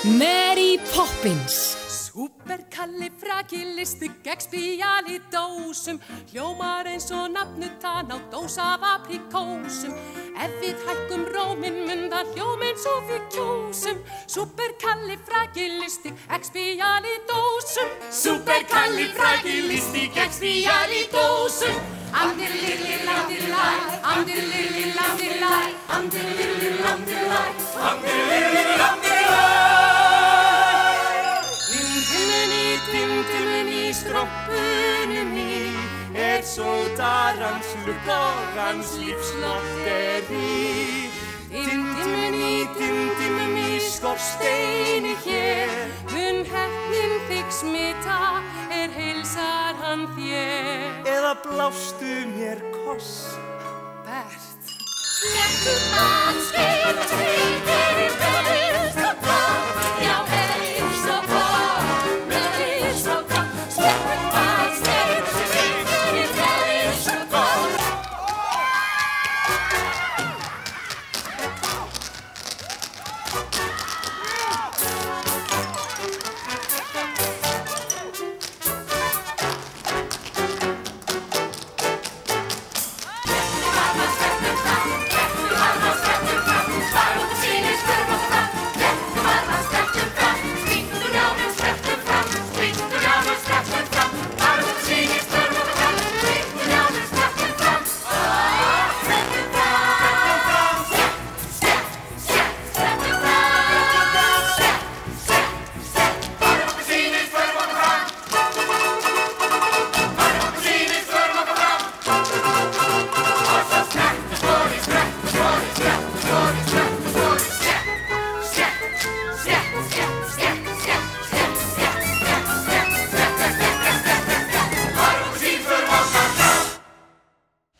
Mary Poppins. Superkalifragilistiskexpial í dósum, hljómar eins og nafnið tann á dós af aprikósum. Ef við hækkum róminn mun það hljóma eins og við kjósum. Superkalifragilistiskexpial í dósum. Superkalifragilistiskexpial í dósum. Andirlillilandirlæ, andirlillilandirlæ, andirlillilandirlæ, andirlillilandirlæ. Timtiminn í strompunni sótarans lukk og hans lífslotteri. Timtiminn í skorsteini hér, mun heppnin þig smita, heilsar hann þér. Eða blástu mér koss, Bert. Slettur hans eins fyrir eins og gott, já eins og gott, eins og gott. Slettur hans eins fyrir eins og gott.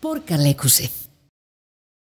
Borgarleikhúsið.